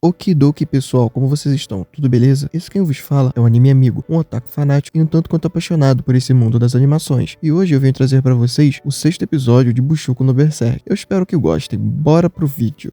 Okidoki pessoal, como vocês estão? Tudo beleza? Esse quem vos fala é um anime amigo, um otaku fanático e um tanto quanto apaixonado por esse mundo das animações. E hoje eu venho trazer pra vocês o 6º episódio de Bushuku no Berserk. Eu espero que gostem, bora pro vídeo.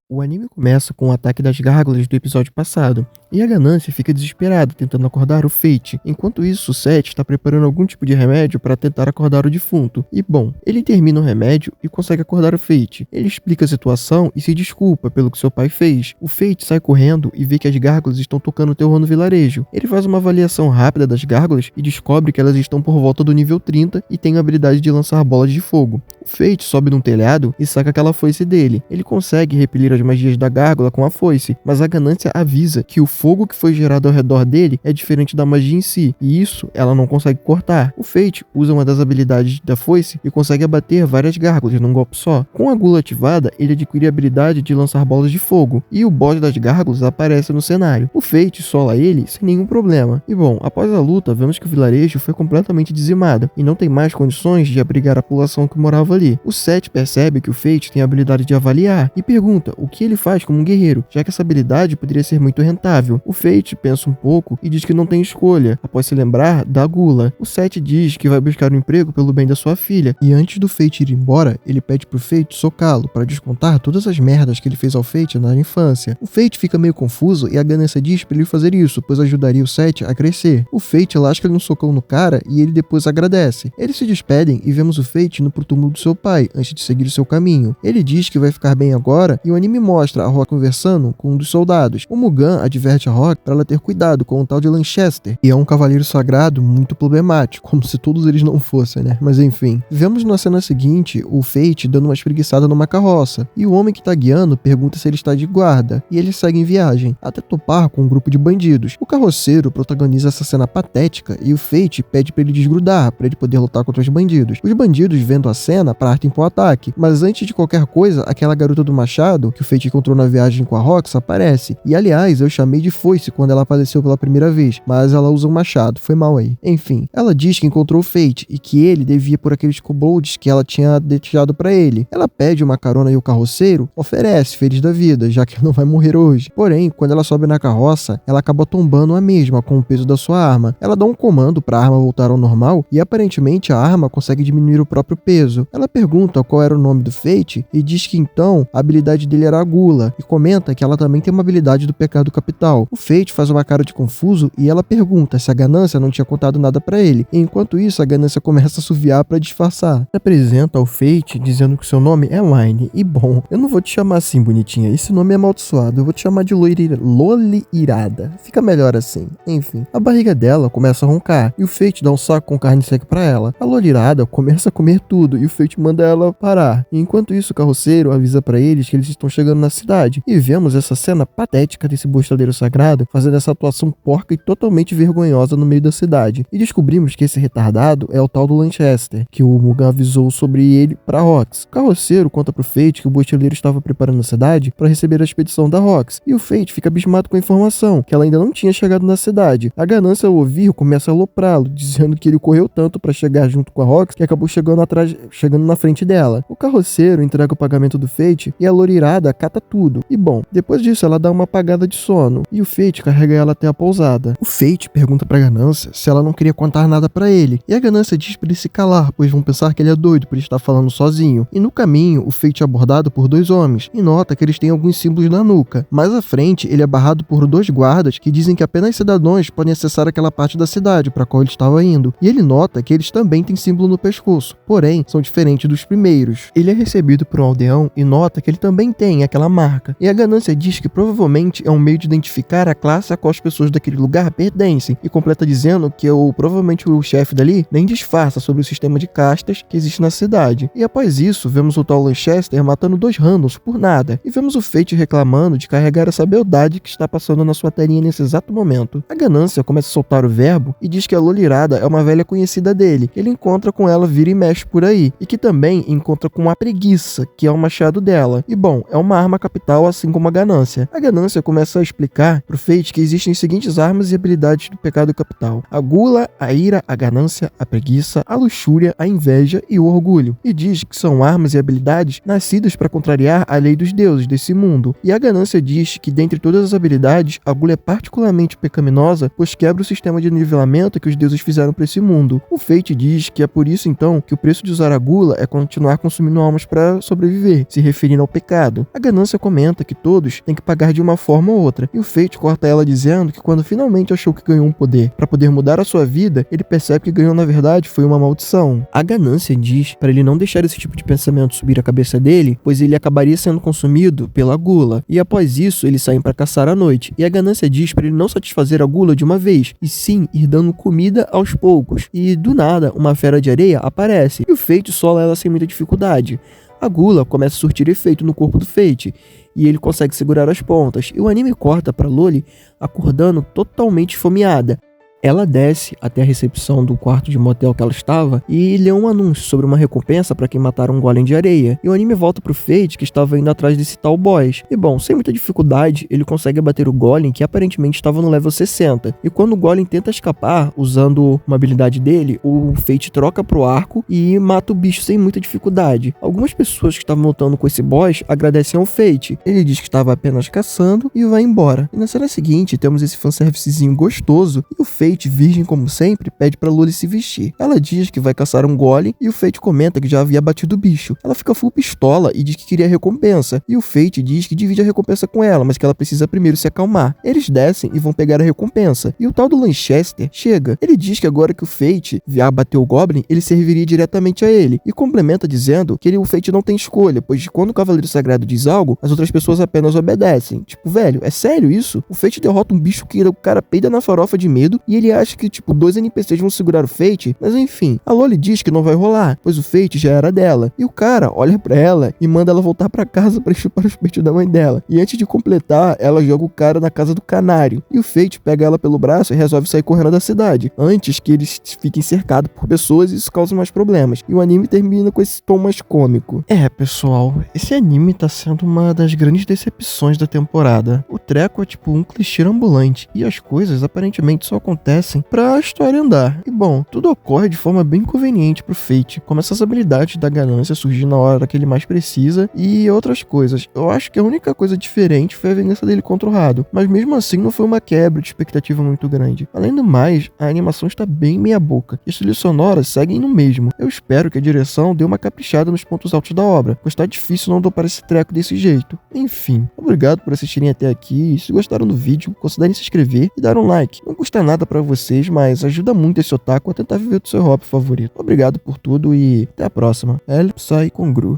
O anime começa com o ataque das gárgulas do episódio passado, e a Ganância fica desesperada tentando acordar o Fate. Enquanto isso, o Seth está preparando algum tipo de remédio para tentar acordar o defunto. E bom, ele termina o remédio e consegue acordar o Fate. Ele explica a situação e se desculpa pelo que seu pai fez. O Fate sai correndo e vê que as gárgulas estão tocando terror no vilarejo. Ele faz uma avaliação rápida das gárgulas e descobre que elas estão por volta do nível 30 e têm a habilidade de lançar bolas de fogo. O Fate sobe num telhado e saca aquela foice dele. Ele consegue repelir as magias da gárgula com a foice, mas a Ganância avisa que o fogo que foi gerado ao redor dele é diferente da magia em si, e isso ela não consegue cortar. O Fate usa uma das habilidades da foice e consegue abater várias gárgulas num golpe só. Com a gula ativada, ele adquire a habilidade de lançar bolas de fogo, e o boss das gárgulas aparece no cenário. O Fate sola ele sem nenhum problema. E bom, após a luta, vemos que o vilarejo foi completamente dizimado, e não tem mais condições de abrigar a população que morava ali. O Seth percebe que o Fate tem a habilidade de avaliar, e pergunta o que ele faz como um guerreiro, já que essa habilidade poderia ser muito rentável. O Fate pensa um pouco e diz que não tem escolha, após se lembrar da gula. O Seth diz que vai buscar um emprego pelo bem da sua filha, e antes do Fate ir embora, ele pede pro Fate socá-lo, para descontar todas as merdas que ele fez ao Fate na infância. O Fate fica meio confuso e a Ganância diz pra ele fazer isso, pois ajudaria o Seth a crescer. O Fate lasca ele um socão no cara e ele depois agradece. Eles se despedem e vemos o Fate indo pro túmulo do seu pai, antes de seguir o seu caminho. Ele diz que vai ficar bem agora e o anime mostra a Rock conversando com um dos soldados. O Mugan adverte a Rock para ela ter cuidado com o tal de Lanchester, e é um cavaleiro sagrado muito problemático, como se todos eles não fossem, né? Mas enfim. Vemos na cena seguinte o Fate dando uma espreguiçada numa carroça, e o homem que tá guiando pergunta se ele está de guarda, e eles seguem em viagem, até topar com um grupo de bandidos. O carroceiro protagoniza essa cena patética e o Fate pede para ele desgrudar, para ele poder lutar contra os bandidos. Os bandidos, vendo a cena, partem pro ataque, mas antes de qualquer coisa, aquela garota do machado, que o Fate encontrou na viagem com a Rox, aparece. E aliás, eu chamei de foice quando ela apareceu pela primeira vez, mas ela usa um machado, foi mal aí. Enfim, ela diz que encontrou o Fate e que ele devia por aqueles kobolds que ela tinha deixado pra ele. Ela pede uma carona e o carroceiro oferece, feliz da vida, já que não vai morrer hoje. Porém, quando ela sobe na carroça, ela acaba tombando a mesma com o peso da sua arma. Ela dá um comando pra arma voltar ao normal e aparentemente a arma consegue diminuir o próprio peso. Ela pergunta qual era o nome do Fate e diz que então a habilidade dele era a gula, e comenta que ela também tem uma habilidade do pecado capital. O Fate faz uma cara de confuso e ela pergunta se a Ganância não tinha contado nada pra ele. E enquanto isso, a Ganância começa a assoviar pra disfarçar. Ela apresenta ao Fate dizendo que seu nome é Line. E bom, eu não vou te chamar assim, bonitinha. Esse nome é amaldiçoado. Eu vou te chamar de Loli-irada. Fica melhor assim. Enfim, a barriga dela começa a roncar e o Fate dá um saco com carne seca pra ela. A Loli-irada começa a comer tudo e o Fate manda ela parar. E enquanto isso, o carroceiro avisa pra eles que eles estão chegando na cidade. E vemos essa cena patética desse boiadeiro sagrado fazendo essa atuação porca e totalmente vergonhosa no meio da cidade. E descobrimos que esse retardado é o tal do Lanchester, que o Mugan avisou sobre ele pra Rox. O carroceiro conta pro Fate que o boiadeiro estava preparando a cidade para receber a expedição da Rox. E o Fate fica abismado com a informação que ela ainda não tinha chegado na cidade. A Ganância, ao ouvir, começa a aloprá-lo, dizendo que ele correu tanto para chegar junto com a Rox que acabou chegando na frente dela. O carroceiro entrega o pagamento do Fate e a Loli-irada cata tudo. E bom, depois disso ela dá uma apagada de sono e o Fate carrega ela até a pousada. O Fate pergunta pra Ganância se ela não queria contar nada pra ele, e a Ganância diz pra ele se calar, pois vão pensar que ele é doido por estar falando sozinho. E no caminho, o Fate é abordado por 2 homens e nota que eles têm alguns símbolos na nuca. Mais à frente, ele é barrado por 2 guardas que dizem que apenas cidadãos podem acessar aquela parte da cidade para qual ele estava indo. E ele nota que eles também têm símbolo no pescoço, porém são diferentes dos primeiros. Ele é recebido por um aldeão e nota que ele também tem aquela marca. E a Ganância diz que provavelmente é um meio de identificar a classe a qual as pessoas daquele lugar pertencem, e completa dizendo que provavelmente o chefe dali nem disfarça sobre o sistema de castas que existe na cidade. E após isso, vemos o tal Lanchester matando 2 randoms por nada, e vemos o Fate reclamando de carregar essa beldade que está passando na sua telinha nesse exato momento. A Ganância começa a soltar o verbo e diz que a Loli-irada é uma velha conhecida dele, que ele encontra com ela vira e mexe por aí, e Aqui também encontra com a preguiça, que é o machado dela. E bom, é uma arma capital assim como a ganância. A ganância começa a explicar pro Fate que existem as seguintes armas e habilidades do pecado capital: a gula, a ira, a ganância, a preguiça, a luxúria, a inveja e o orgulho. E diz que são armas e habilidades nascidas para contrariar a lei dos deuses desse mundo. E a ganância diz que dentre todas as habilidades, a gula é particularmente pecaminosa, pois quebra o sistema de nivelamento que os deuses fizeram para esse mundo. O Fate diz que é por isso então que o preço de usar a gula é continuar consumindo almas para sobreviver, se referindo ao pecado. A ganância comenta que todos têm que pagar de uma forma ou outra, e o Fate corta ela dizendo que quando finalmente achou que ganhou um poder para poder mudar a sua vida, ele percebe que ganhou na verdade foi uma maldição. A ganância diz para ele não deixar esse tipo de pensamento subir a cabeça dele, pois ele acabaria sendo consumido pela gula, e após isso eles saem para caçar à noite, e a ganância diz para ele não satisfazer a gula de uma vez, e sim ir dando comida aos poucos, e do nada uma fera de areia aparece, e o Fate sola ela sem muita dificuldade. A gula começa a surtir efeito no corpo do Fate, e ele consegue segurar as pontas, e o anime corta para Loli acordando totalmente esfomeada. Ela desce até a recepção do quarto de motel que ela estava e lê um anúncio sobre uma recompensa para quem matar um golem de areia. E o anime volta pro Fate, que estava indo atrás desse tal boss. E bom, sem muita dificuldade, ele consegue abater o golem, que aparentemente estava no level 60. E quando o golem tenta escapar, usando uma habilidade dele, o Fate troca pro arco e mata o bicho sem muita dificuldade. Algumas pessoas que estavam lutando com esse boss agradecem ao Fate. Ele diz que estava apenas caçando e vai embora. E na cena seguinte, temos esse fanservicezinho gostoso e o Fate, virgem como sempre, pede pra Loli se vestir. Ela diz que vai caçar um golem e o Fate comenta que já havia batido o bicho. Ela fica full pistola e diz que queria recompensa. E o Fate diz que divide a recompensa com ela, mas que ela precisa primeiro se acalmar. Eles descem e vão pegar a recompensa. E o tal do Lanchester chega. Ele diz que agora que o Fate abateu o Goblin, ele serviria diretamente a ele. E complementa dizendo que o Fate não tem escolha, pois quando o Cavaleiro Sagrado diz algo, as outras pessoas apenas obedecem. Tipo, velho, é sério isso? O Fate derrota um bicho que o cara peida na farofa de medo e ele acha que, tipo, 2 NPCs vão segurar o Fate, mas enfim, a Loli diz que não vai rolar, pois o Fate já era dela. E o cara olha pra ela e manda ela voltar pra casa pra chupar os peitos da mãe dela. E antes de completar, ela joga o cara na casa do canário. E o Fate pega ela pelo braço e resolve sair correndo da cidade, antes que eles fiquem cercados por pessoas e isso cause mais problemas. E o anime termina com esse tom mais cômico. Pessoal, esse anime tá sendo uma das grandes decepções da temporada. O treco é tipo um clichê ambulante, e as coisas aparentemente só acontecem pra história andar. E bom, tudo ocorre de forma bem conveniente pro Fate, como essas habilidades da ganância surgir na hora que ele mais precisa e outras coisas. Eu acho que a única coisa diferente foi a vingança dele contra o Rado, mas mesmo assim não foi uma quebra de expectativa muito grande. Além do mais, a animação está bem meia boca, e as trilhas sonoras seguem no mesmo. Eu espero que a direção dê uma caprichada nos pontos altos da obra, pois tá difícil não dopar esse treco desse jeito. Enfim, obrigado por assistirem até aqui, e se gostaram do vídeo, considerem se inscrever e dar um like. Não custa nada pra vocês, mas ajuda muito esse otaku a tentar viver do seu hobby favorito. Obrigado por tudo e até a próxima. El Psy Congru.